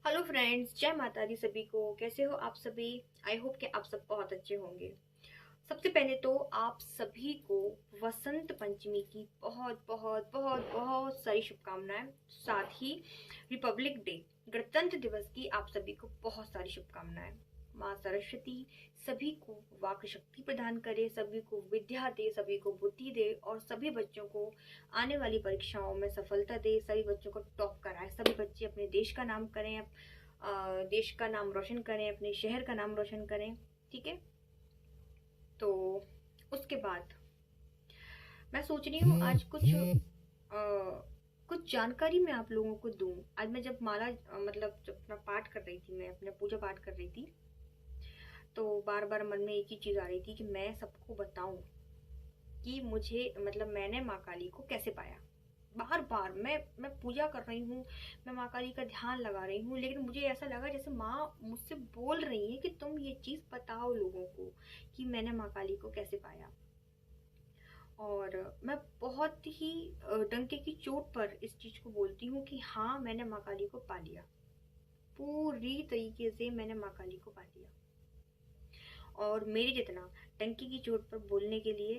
Hello friends, जय माता दी सभी को। कैसे हो आप सभी? आई होप कि आप सब बहुत अच्छे होंगे। सबसे पहले तो आप सभी को वसंत पंचमी की बहुत बहुत बहुत बहुत सारी शुभकामनाएं। साथ ही रिपब्लिक डे, गणतंत्र दिवस की आप सभी को बहुत सारी शुभकामनाएं। माँ सरस्वती सभी को वाक शक्ति प्रदान करे, सभी को विद्या दे, सभी को बुद्धि दे और सभी बच्चों को आने वाली परीक्षाओं में सफलता दे, सभी बच्चों को टॉप कराए, सभी बच्चे अपने देश का नाम करें, देश का नाम रोशन करें, अपने शहर का नाम रोशन करें। ठीक है। तो उसके बाद मैं सोच रही हूँ आज कुछ जानकारी मैं आप लोगों को दूं। आज मैं जब माला मतलब जब अपना पाठ कर रही थी, मैं अपना पूजा पाठ कर रही थी, तो बार बार मन में एक ही चीज आ रही थी कि मैं सबको बताऊं कि मुझे मतलब मैंने माँ काली को कैसे पाया। बार बार मैं पूजा कर रही हूँ, मैं माँ काली का ध्यान लगा रही हूँ, लेकिन मुझे ऐसा लगा जैसे माँ मुझसे बोल रही है कि तुम ये चीज बताओ लोगों को कि मैंने माँ काली को कैसे पाया। और मैं बहुत ही डंके की चोट पर इस चीज को बोलती हूँ कि हाँ, मैंने माँ काली को पा लिया। पूरी तरीके से मैंने माँ काली को पा लिया। और मेरे जितना डंके की चोट पर बोलने के लिए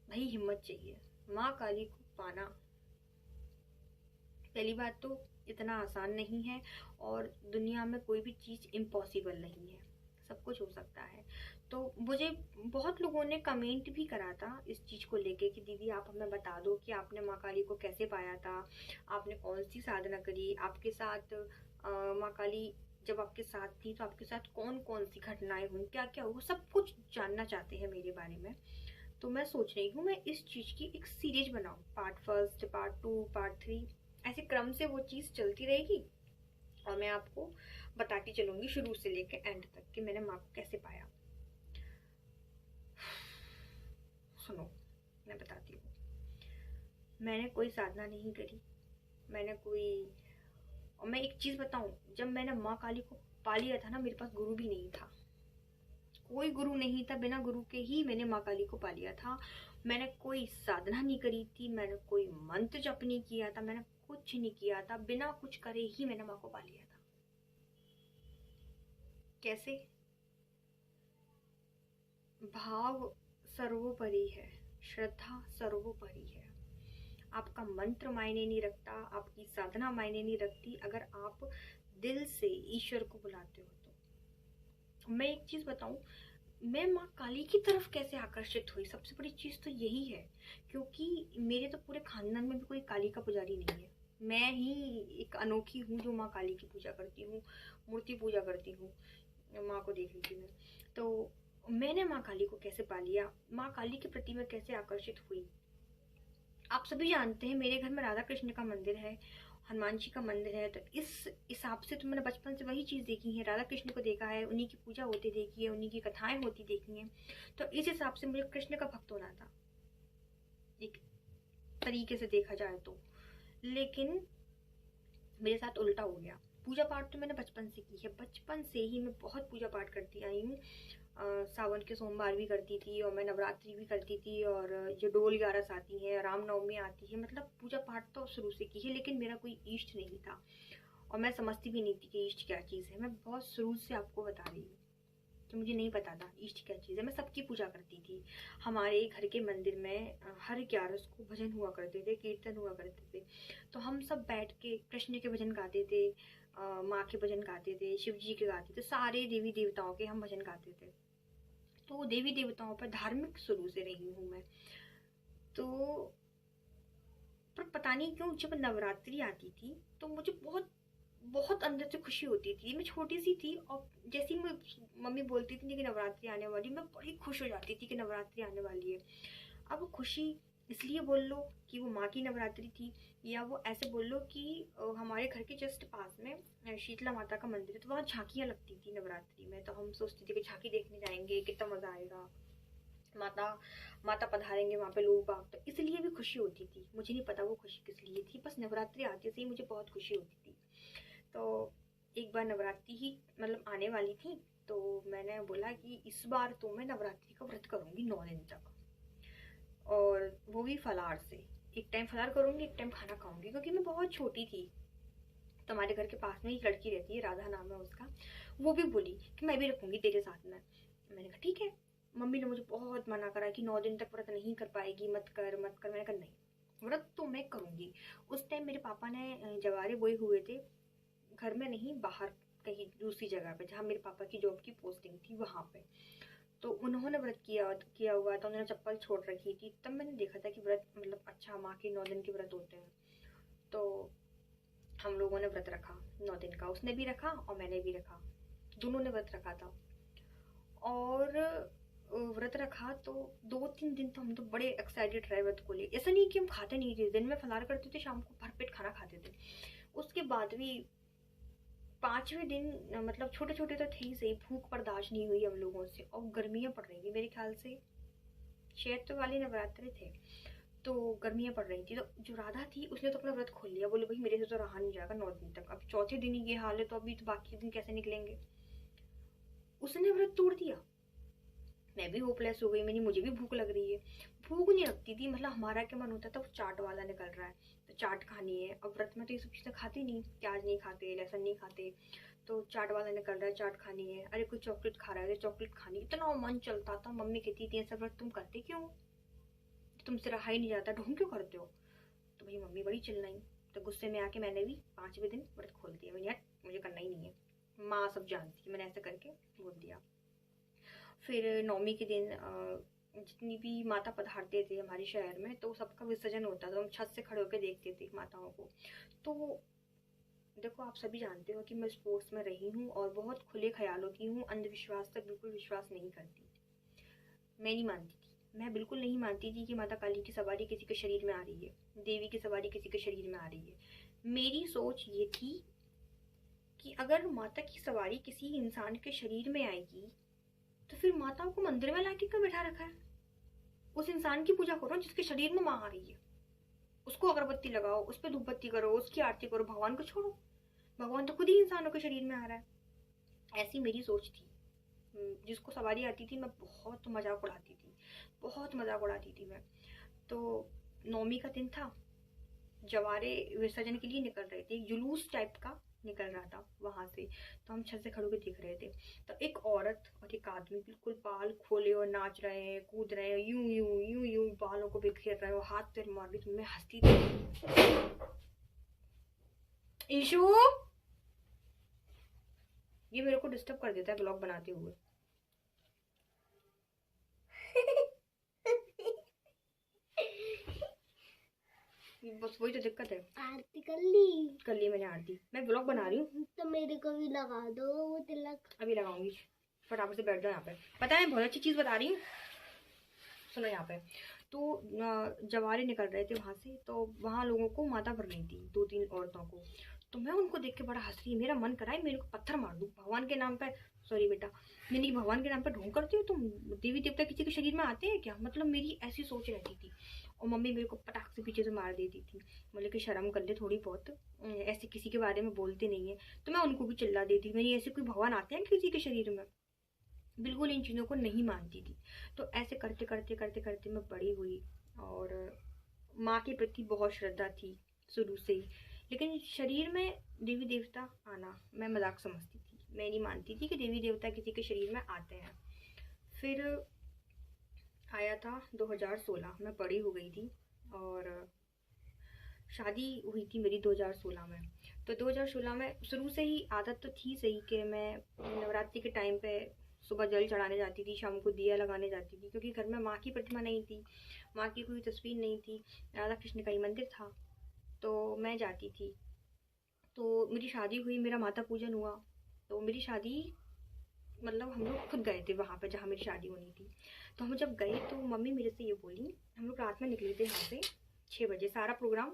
भाई हिम्मत चाहिए। माँ काली को पाना पहली बात तो इतना आसान नहीं है, और दुनिया में कोई भी चीज़ इम्पॉसिबल नहीं है, सब कुछ हो सकता है। तो मुझे बहुत लोगों ने कमेंट भी करा था इस चीज़ को लेके कि दीदी आप हमें बता दो कि आपने माँ काली को कैसे पाया था, आपने कौन सी साधना करी, आपके साथ माँ काली जब आपके साथ थी तो आपके साथ कौन कौन सी घटनाएं हुई, क्या क्या हुआ, सब कुछ जानना चाहते हैं मेरे बारे में। तो मैं सोच रही हूँ मैं इस चीज़ की एक सीरीज बनाऊँ, part first, part two, part three, ऐसे क्रम से वो चीज़ चलती रहेगी। और मैं आपको बताती चलूंगी शुरू से लेकर एंड तक कि मैंने माँ को कैसे पाया। सुनो, मैं बताती हूँ। मैंने कोई साधना नहीं करी, मैंने कोई और मैं एक चीज़ बताऊँ, जब मैंने माँ काली को पा लिया था ना, मेरे पास गुरु भी नहीं था। कोई गुरु नहीं था, बिना गुरु के ही मैंने माँ काली को पा लिया था। मैंने कोई साधना नहीं करी थी, मैंने कोई मंत्र जप नहीं किया था, मैंने कुछ नहीं किया था, बिना कुछ करे ही मैंने माँ को पा लिया था। कैसे? भाव सर्वोपरि है, श्रद्धा सर्वोपरि है। आपका मंत्र मायने नहीं रखता, आपकी साधना मायने नहीं रखती, अगर आप दिल से ईश्वर को बुलाते हो तो। मैं एक चीज बताऊं, मैं माँ काली की तरफ कैसे आकर्षित हुई, सबसे बड़ी चीज तो यही है। क्योंकि मेरे तो पूरे खानदान में भी कोई काली का पुजारी नहीं है। मैं ही एक अनोखी हूँ जो माँ काली की पूजा करती हूँ, मूर्ति पूजा करती हूँ। माँ को देख रही थी मैं, तो मैंने माँ काली को कैसे पा लिया, माँ काली के प्रति मैं कैसे आकर्षित हुई। आप सभी जानते हैं मेरे घर में राधा कृष्ण का मंदिर है, हनुमान जी का मंदिर है, तो इस हिसाब से तो मैंने बचपन से वही चीज़ देखी है, राधा कृष्ण को देखा है, उन्हीं की पूजा होती देखी है, उन्हीं की कथाएं होती देखी हैं। तो इस हिसाब से मुझे कृष्ण का भक्त होना था, एक तरीके से देखा जाए तो। लेकिन मेरे साथ उल्टा हो गया। पूजा पाठ तो मैंने बचपन से की है, बचपन से ही मैं बहुत पूजा पाठ करती आई हूँ। सावन के सोमवार भी करती थी, और मैं नवरात्रि भी करती थी, और जो डोल 11 आती है, रामनवमी आती है, मतलब पूजा पाठ तो शुरू से की है, लेकिन मेरा कोई इष्ट नहीं था। और मैं समझती भी नहीं थी कि इष्ट क्या चीज़ है। मैं बहुत शुरू से आपको बता रही हूँ कि मुझे नहीं पता था इष्ट क्या चीज़ है। मैं सबकी पूजा करती थी। हमारे घर के मंदिर में हर 11 को भजन हुआ करते थे, कीर्तन हुआ करते थे। तो हम सब बैठ के कृष्ण के भजन गाते थे, माँ के भजन गाते थे, शिव जी के गाते थे, सारे देवी देवताओं के हम भजन गाते थे। तो देवी देवताओं पर धार्मिक शुरू से रही हूँ मैं। तो पर पता नहीं क्यों जब नवरात्रि आती थी तो मुझे बहुत बहुत अंदर से खुशी होती थी। मैं छोटी सी थी, और जैसे ही मैं मम्मी बोलती थी कि नवरात्रि आने वाली, मैं बड़ी खुश हो जाती थी कि नवरात्रि आने वाली है। अब वो खुशी इसलिए बोल लो कि वो माँ की नवरात्रि थी, या वो ऐसे बोल लो कि हमारे घर के जस्ट पास में शीतला माता का मंदिर है, तो वहाँ झांकियाँ लगती थी नवरात्रि में, तो हम सोचते थे कि झांकी देखने जाएंगे, कितना मज़ा आएगा, माता माता पधारेंगे वहाँ पे लोग बाग, तो इसलिए भी खुशी होती थी। मुझे नहीं पता वो खुशी किस लिए थी, बस नवरात्रि आते से ही मुझे बहुत खुशी होती थी। तो एक बार नवरात्रि ही मतलब आने वाली थी, तो मैंने बोला कि इस बार तो मैं नवरात्रि का व्रत करूंगी 9 दिन तक, और वो भी फलाहार से। एक टाइम फलाहार करूंगी, एक टाइम खाना खाऊंगी, क्योंकि मैं बहुत छोटी थी। तो हमारे घर के पास में एक लड़की रहती है, राधा नाम है उसका, वो भी बोली कि मैं भी रखूंगी तेरे साथ में। मैंने कहा ठीक है। मम्मी ने मुझे बहुत मना करा कि 9 दिन तक व्रत नहीं कर पाएगी, मत कर मत कर। मैंने कहा नहीं, व्रत तो मैं करूंगी। उस टाइम मेरे पापा ने जवारे बोए हुए थे, घर में नहीं, बाहर कहीं दूसरी जगह पे जहाँ मेरे पापा की जॉब की पोस्टिंग थी वहाँ पे। तो उन्होंने व्रत किया किया हुआ था, उन्होंने चप्पल छोड़ रखी थी, तब मैंने देखा था कि व्रत मतलब अच्छा माँ के 9 दिन के व्रत होते हैं। तो हम लोगों ने व्रत रखा 9 दिन का, उसने भी रखा और मैंने भी रखा, दोनों ने व्रत रखा था। और व्रत रखा तो 2-3 दिन तो हम तो बड़े एक्साइटेड रहे व्रत को लिए। ऐसा नहीं कि हम खाते नहीं थे, दिन में फलार करते थे, शाम को भरपेट खाना खाते थे। उसके बाद भी 5वें दिन मतलब छोटे छोटे तो थे ही सही, भूख बर्दाश्त नहीं हुई हम लोगों से, और गर्मियाँ पड़ रही थी मेरे ख्याल से, शायद तो वाले नवरात्रे थे, तो गर्मियाँ पड़ रही थी। तो जो राधा थी उसने तो अपना व्रत खोल लिया, बोले भाई मेरे से तो रहा नहीं जाएगा 9 दिन तक, अब चौथे दिन ही ये हाल है तो अभी तो बाकी दिन कैसे निकलेंगे। उसने व्रत तोड़ दिया। मैं भी होपलेस हो गई, मैंने मुझे भी भूख लग रही है। भूख नहीं लगती थी, मतलब हमारा क्या मन होता था, चाट वाला निकल रहा है तो चाट खानी है। अब व्रत में तो ये सब चीज़ें खाती नहीं, प्याज नहीं खाते, लहसुन नहीं खाते, तो चाट वाला निकल रहा है, चाट खानी है। अरे कोई चॉकलेट खा रहा है तो चॉकलेट खानी, इतना मन चलता था। मम्मी कहती थी ऐसा व्रत तुम करते क्यों, तुमसे रहा ही नहीं जाता, ढोंग क्यों करते हो। तो भाई मम्मी बड़ी चिल्लाई, तो गुस्से में आके मैंने भी 5वें दिन व्रत खोल दिया। मैंने यार मुझे करना ही नहीं है, माँ सब जानती है, मैंने ऐसा करके बोल दिया। फिर 9वीं के दिन जितनी भी माता पधारते थे हमारे शहर में, तो सबका विसर्जन होता था, हम छत से खड़े होकर देखते थे माताओं को। तो देखो आप सभी जानते हो कि मैं स्पोर्ट्स में रही हूँ और बहुत खुले ख्यालों की हूँ, अंधविश्वास तक बिल्कुल विश्वास नहीं करती। मैं नहीं मानती थी, मैं बिल्कुल नहीं मानती थी कि माता काली की सवारी किसी के शरीर में आ रही है, देवी की सवारी किसी के शरीर में आ रही है। मेरी सोच ये थी कि अगर माता की सवारी किसी इंसान के शरीर में आएगी तो फिर माताओं को मंदिर में लाके क्यों बैठा रखा है। उस इंसान की पूजा करो जिसके शरीर में माँ आ रही है, उसको अगरबत्ती लगाओ, उस पर धूप बत्ती करो, उसकी आरती करो, भगवान को छोड़ो, भगवान तो खुद ही इंसानों के शरीर में आ रहा है। ऐसी मेरी सोच थी। जिसको सवारी आती थी मैं बहुत मजाक उड़ाती थी, बहुत मजाक उड़ाती थी मैं। तो 9वीं का दिन था, जवारे विसर्जन के लिए निकल रहे थे, जुलूस टाइप का निकल रहा था वहां से। तो हम छत से खड़े होकर देख रहे थे, तो एक औरत और एक आदमी बिल्कुल बाल खोले और नाच रहे हैं, कूद रहे हैं, यूं यूं यूं यूं बालों को बिखेर रहे हो, हाथ पैर मार रही थी। मैं हंसती थी। ईशु ये मेरे को डिस्टर्ब कर देता है ब्लॉग बनाते हुए। बस वही तो दिक्कत है। आरती कर ली मैंने आरती, मैं ब्लॉग बना रही हूँ। तो मेरे को भी लगा दो वो तिलक। अभी लगाऊंगी, फटाफट से बैठ जाओ यहाँ पे। पता है बहुत अच्छी चीज़ बता रही हूँ, सुनो यहाँ पे। तो जवारे निकल रहे थे वहां से, तो वहां लोगों को माता भर रही थी, 2-3 औरतों को। तो मैं उनको देख के बड़ा हंस रही, मेरा मन करा है मेरे को पत्थर मार दूं भगवान के नाम पे। सॉरी बेटा, मैंने कि भगवान के नाम पे ढोंग करती हो तुम, देवी देवता किसी के शरीर में आते हैं क्या, मतलब मेरी ऐसी सोच रहती थी। और मम्मी मेरे को पटाख से पीछे से मार देती थी, मतलब कि शर्म कर ले थोड़ी बहुत, ऐसे किसी के बारे में बोलते नहीं है। तो मैं उनको भी चिल्ला देती, मेरी ऐसे कोई भगवान आते हैं किसी के शरीर में, बिल्कुल इन चीज़ों को नहीं मानती थी। तो ऐसे करते करते करते करते मैं बड़ी हुई, और माँ के प्रति बहुत श्रद्धा थी शुरू से ही। लेकिन शरीर में देवी देवता आना मैं मजाक समझती थी, मैं नहीं मानती थी कि देवी देवता किसी के शरीर में आते हैं। फिर आया था 2016, मैं बड़ी हो गई थी और शादी हुई थी मेरी 2016 में। तो 2016 में शुरू से ही आदत तो थी सही कि मैं नवरात्रि के टाइम पे सुबह जल चढ़ाने जाती थी, शाम को दिया लगाने जाती थी, क्योंकि घर में माँ की प्रतिमा नहीं थी, माँ की कोई तस्वीर नहीं थी, राधा कृष्ण का ही मंदिर था, तो मैं जाती थी। तो मेरी शादी हुई, मेरा माता पूजन हुआ। तो मेरी शादी मतलब हम लोग खुद गए थे वहाँ पे जहाँ मेरी शादी होनी थी। तो हम जब गए तो मम्मी मेरे से ये बोली, हम लोग रात में निकले थे यहाँ से 6 बजे, सारा प्रोग्राम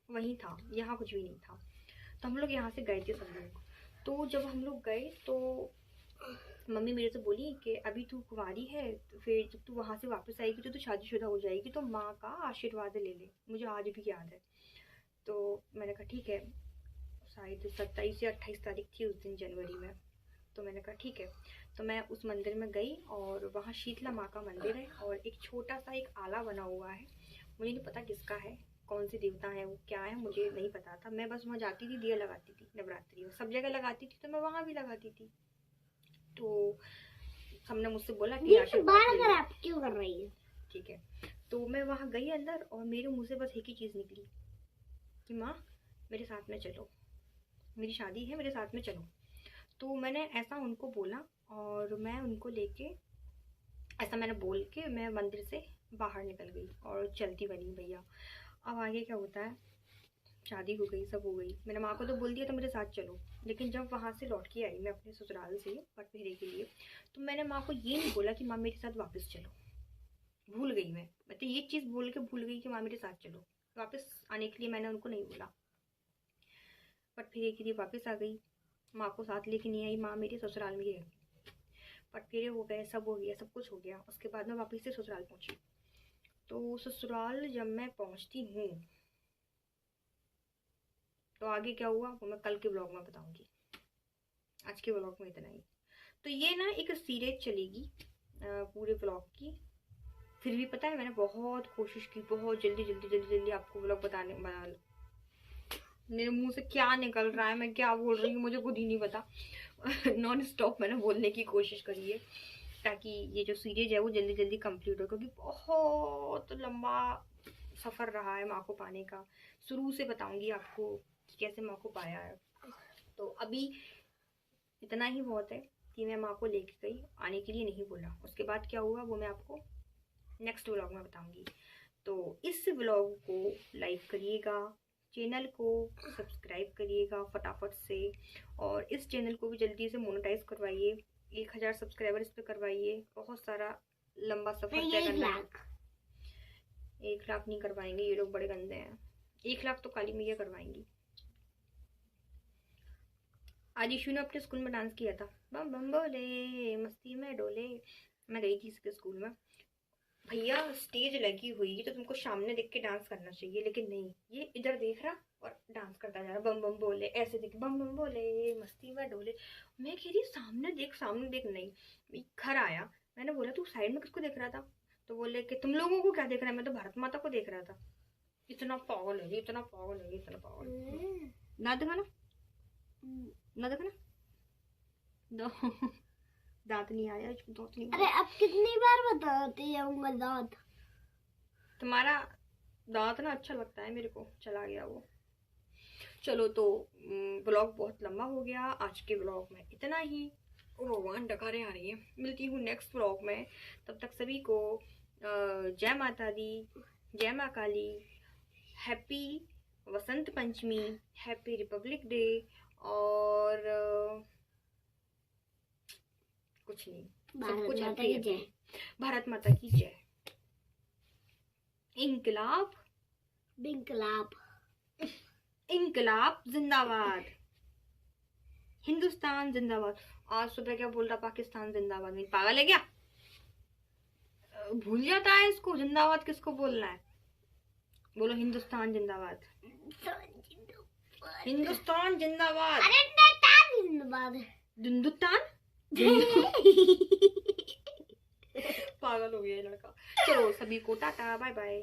वहीं था, यहाँ कुछ भी नहीं था। तो हम लोग यहाँ से गए थे सब लोग। तो जब हम लोग गए तो मम्मी मेरे से बोली कि अभी तू कुंवारी है, तो फिर जब तू वहाँ से वापस आएगी तो तू शादीशुदा हो जाएगी, तो माँ का आशीर्वाद ले ले। मुझे आज भी याद है। तो मैंने कहा ठीक है, शायद 27 या 28 तारीख थी उस दिन जनवरी में। तो मैंने कहा ठीक है। तो मैं उस मंदिर में गई, और वहाँ शीतला माँ का मंदिर है, और एक छोटा सा एक आला बना हुआ है, मुझे नहीं पता किसका है, कौन से देवता हैं, वो क्या है, मुझे नहीं पता था। मैं बस वहाँ जाती थी, दिया लगाती थी, नवरात्रि में सब जगह लगाती थी, तो मैं वहाँ भी लगाती थी। तो सबने मुझसे बोला कि आप क्यों कर रही है? ठीक है, तो मैं वहाँ गई अंदर और मेरे मुँह से बस एक ही चीज़ निकली कि माँ मेरे साथ में चलो, मेरी शादी है, मेरे साथ में चलो। तो मैंने ऐसा उनको बोला और मैं उनको लेके ऐसा मैंने बोल के मैं मंदिर से बाहर निकल गई और चलती बनी भैया। अब आगे क्या होता है, शादी हो गई, सब हो गई, मैंने माँ को तो बोल दिया था मेरे साथ चलो। लेकिन जब वहाँ से लौट के आई मैं अपने ससुराल से पटफेरे के लिए, तो मैंने माँ को ये नहीं बोला कि माँ मेरे साथ वापस चलो। भूल गई मैं तो ये चीज़ बोल के भूल गई कि माँ मेरे साथ चलो। वापस आने के लिए मैंने उनको नहीं बोला। पटफेरे के लिए वापस आ गई, माँ को साथ लेके नहीं आई, माँ मेरे ससुराल में ही है। पटफेरे हो गए, सब हो गया, सब कुछ हो गया। उसके बाद मैं वापस से ससुराल पहुंची। तो ससुराल जब मैं पहुंचती हूँ तो आगे क्या हुआ वो मैं कल के ब्लॉग में बताऊंगी। आज के ब्लॉग में इतना ही। तो ये ना एक सीरीज चलेगी पूरे ब्लॉग की। फिर भी पता है मैंने बहुत कोशिश की, बहुत जल्दी आपको ब्लॉग बना। मेरे मुंह से क्या निकल रहा है, मैं क्या बोल रही हूँ मुझे खुद ही नहीं पता। नॉन स्टॉप मैंने बोलने की कोशिश करी है ताकि ये जो सीरीज है वो जल्दी जल्दी कंप्लीट हो, क्योंकि बहुत लंबा सफ़र रहा है माँ को पाने का। शुरू से बताऊंगी आपको कि कैसे माँ को पाया है। तो अभी इतना ही बहुत है कि मैं माँ को लेके गई, आने के लिए नहीं बोला। उसके बाद क्या हुआ वो मैं आपको नेक्स्ट व्लॉग में बताऊंगी। तो इस व्लॉग को लाइक करिएगा, चैनल को सब्सक्राइब करिएगा फटाफट से, और इस चैनल को भी जल्दी से मोनेटाइज करवाइए। 1000 सब्सक्राइबर इस पे करवाइए। बहुत सारा लंबा सफर तय करना है। 1 लाख नहीं करवाएंगे, ये लोग बड़े गंदे हैं। 1 लाख तो काली मैया करवाएंगी। आज ईशु ने अपने स्कूल में डांस किया था, बम बम बोले मस्ती में डोले। मैं गई थी इसके स्कूल में। भैया स्टेज लगी हुई है तो तुमको सामने देख के डांस करना चाहिए, लेकिन नहीं, ये इधर देख रहा और डांस करता जा रहा। बम बम बोले, ऐसे देख, बम बम बोले मस्ती में डोले। मैं कह रही सामने देख। नहीं, घर आया, मैंने बोला तू साइड में किसको देख रहा था? तो बोले कि तुम लोगों को क्या देख रहा है, मैं तो भारत माता को देख रहा था। इतना पागल है, इतना पागल है, इतना पागल। ना दिखाना, ना दिखाना, दांत नहीं आया, दांत नहीं। अरे अब कितनी बार बताती जाऊंगा दांत? तुम्हारा दांत ना अच्छा लगता है मेरे को, चला गया वो। चलो तो ब्लॉग बहुत लंबा हो गया। आज के ब्लॉग में इतना ही। भगवान डकारें आ रही है। मिलती हूँ नेक्स्ट ब्लॉग में। तब तक सभी को जय माता दी, जय माँ काली, happy Vasant Panchami, happy Republic day, और कुछ नहीं, सब कुछ हैप्पी है। भारत माता की जय। इंकलाब बिंकलाब, इंकलाब जिंदाबाद, हिंदुस्तान जिंदाबाद। आज सुबह क्या बोल रहा, पाकिस्तान जिंदाबाद। नहीं पागल है क्या? भूल जाता है इसको, जिंदाबाद किसको बोलना है। बोलो हिंदुस्तान जिंदाबाद, हिंदुस्तान जिंदाबाद। अरे जिंदाबाद, हिंदुस्तान। पागल हो गया ये लड़का। चलो सभी को टाटा बाय बाय।